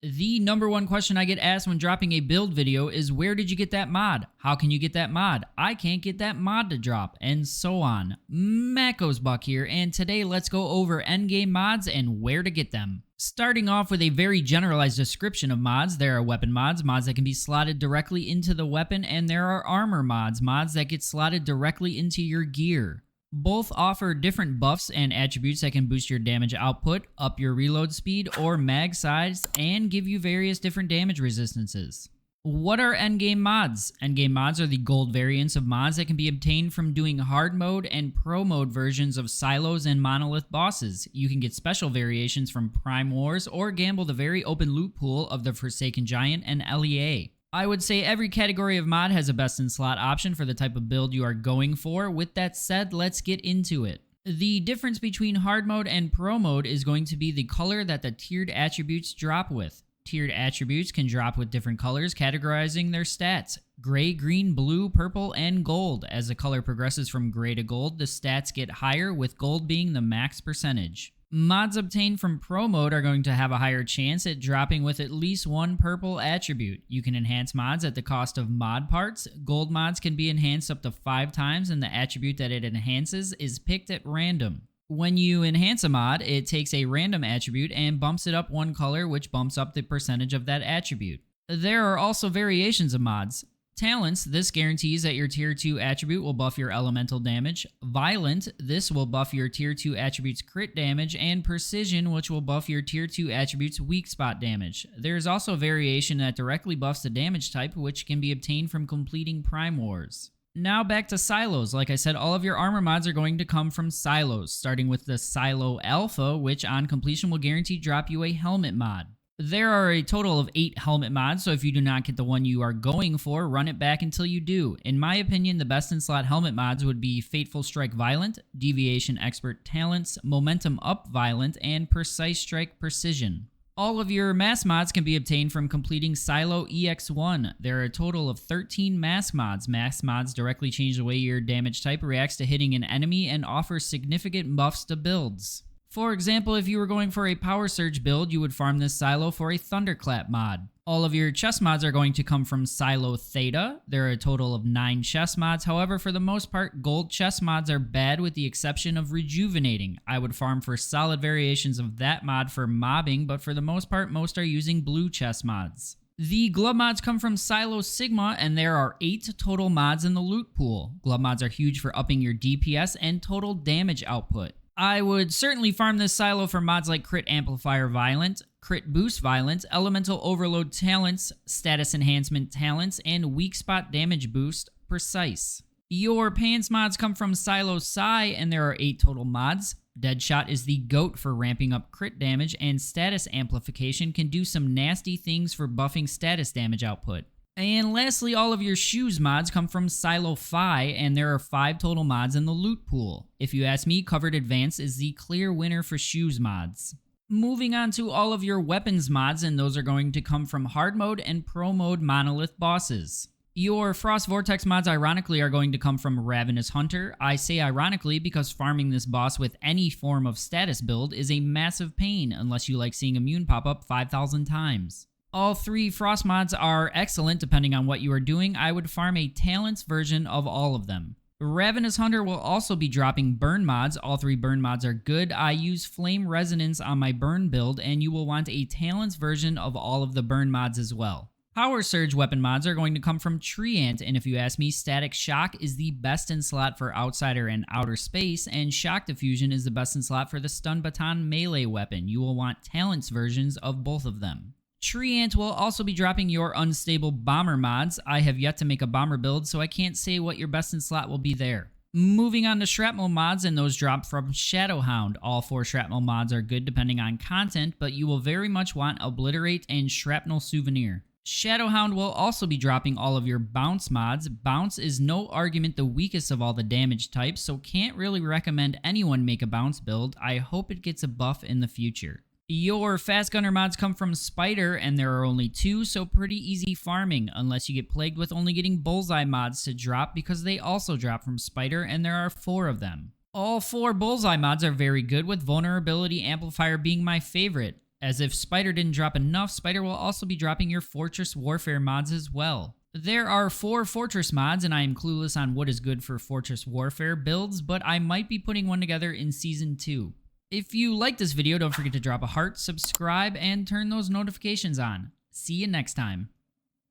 The number one question I get asked when dropping a build video is, where did you get that mod? How can you get that mod? I can't get that mod to drop, and so on. Buck here, and today let's go over endgame mods and where to get them. Starting off with a very generalized description of mods, there are weapon mods, mods that can be slotted directly into the weapon, and there are armor mods, mods that get slotted directly into your gear. Both offer different buffs and attributes that can boost your damage output, up your reload speed or mag size, and give you various different damage resistances. What are endgame mods? Endgame mods are the gold variants of mods that can be obtained from doing hard mode and pro mode versions of silos and monolith bosses. You can get special variations from Prime Wars or gamble the very open loot pool of the Forsaken Giant and LEA. I would say every category of mod has a best in slot option for the type of build you are going for. With that said, let's get into it. The difference between hard mode and pro mode is going to be the color that the tiered attributes drop with. Tiered attributes can drop with different colors, categorizing their stats: gray, green, blue, purple, and gold. As the color progresses from gray to gold, the stats get higher, with gold being the max percentage. Mods obtained from Pro Mode are going to have a higher chance at dropping with at least one purple attribute. You can enhance mods at the cost of mod parts. Gold mods can be enhanced up to 5 times, and the attribute that it enhances is picked at random. When you enhance a mod, it takes a random attribute and bumps it up one color, which bumps up the percentage of that attribute. There are also variations of mods. Talents, this guarantees that your tier 2 attribute will buff your elemental damage. Violent, this will buff your tier 2 attribute's crit damage, and Precision, which will buff your tier 2 attribute's weak spot damage. There is also a variation that directly buffs the damage type, which can be obtained from completing Prime Wars. Now back to silos. Like I said, all of your armor mods are going to come from silos, starting with the Silo Alpha, which on completion will guarantee drop you a helmet mod. There are a total of 8 helmet mods, so if you do not get the one you are going for, run it back until you do. In my opinion, the best in slot helmet mods would be Fateful Strike Violent, Deviation Expert Talents, Momentum Up Violent, and Precise Strike Precision. All of your mask mods can be obtained from completing Silo EX1. There are a total of 13 mask mods. Mask mods directly change the way your damage type reacts to hitting an enemy and offer significant buffs to builds. For example, if you were going for a Power Surge build, you would farm this silo for a Thunderclap mod. All of your chest mods are going to come from Silo Theta. There are a total of 9 chest mods. However, for the most part, gold chest mods are bad with the exception of Rejuvenating. I would farm for solid variations of that mod for mobbing, but for the most part, most are using blue chest mods. The glove mods come from Silo Sigma, and there are 8 total mods in the loot pool. Glove mods are huge for upping your DPS and total damage output. I would certainly farm this silo for mods like Crit Amplifier Violent, Crit Boost Violent, Elemental Overload Talents, Status Enhancement Talents, and Weak Spot Damage Boost Precise. Your pants mods come from Silo Psi, and there are 8 total mods. Deadshot is the GOAT for ramping up crit damage, and Status Amplification can do some nasty things for buffing status damage output. And lastly, all of your shoes mods come from Silo Phi, and there are 5 total mods in the loot pool. If you ask me, Covered Advance is the clear winner for shoes mods. Moving on to all of your weapons mods, and those are going to come from hard mode and pro mode monolith bosses. Your Frost Vortex mods ironically are going to come from Ravenous Hunter. I say ironically because farming this boss with any form of status build is a massive pain unless you like seeing immune pop up 5,000 times. All 3 Frost mods are excellent depending on what you are doing. I would farm a Talents version of all of them. Ravenous Hunter will also be dropping Burn mods. All 3 Burn mods are good. I use Flame Resonance on my Burn build, and you will want a Talents version of all of the Burn mods as well. Power Surge weapon mods are going to come from Treant, and if you ask me, Static Shock is the best in slot for Outsider and Outer Space, and Shock Diffusion is the best in slot for the Stun Baton melee weapon. You will want Talents versions of both of them. Treant will also be dropping your Unstable Bomber mods. I have yet to make a Bomber build, so I can't say what your best in slot will be there. Moving on to Shrapnel mods, and those drop from Shadowhound. All 4 Shrapnel mods are good depending on content, but you will very much want Obliterate and Shrapnel Souvenir. Shadowhound will also be dropping all of your Bounce mods. Bounce is no argument the weakest of all the damage types, so can't really recommend anyone make a Bounce build. I hope it gets a buff in the future. Your Fast Gunner mods come from Spider, and there are only 2, so pretty easy farming, unless you get plagued with only getting Bullseye mods to drop, because they also drop from Spider, and there are 4 of them. All 4 Bullseye mods are very good, with Vulnerability Amplifier being my favorite. As if Spider didn't drop enough, Spider will also be dropping your Fortress Warfare mods as well. There are 4 Fortress mods, and I am clueless on what is good for Fortress Warfare builds, but I might be putting one together in Season 2. If you like this video, don't forget to drop a heart, subscribe, and turn those notifications on. See you next time.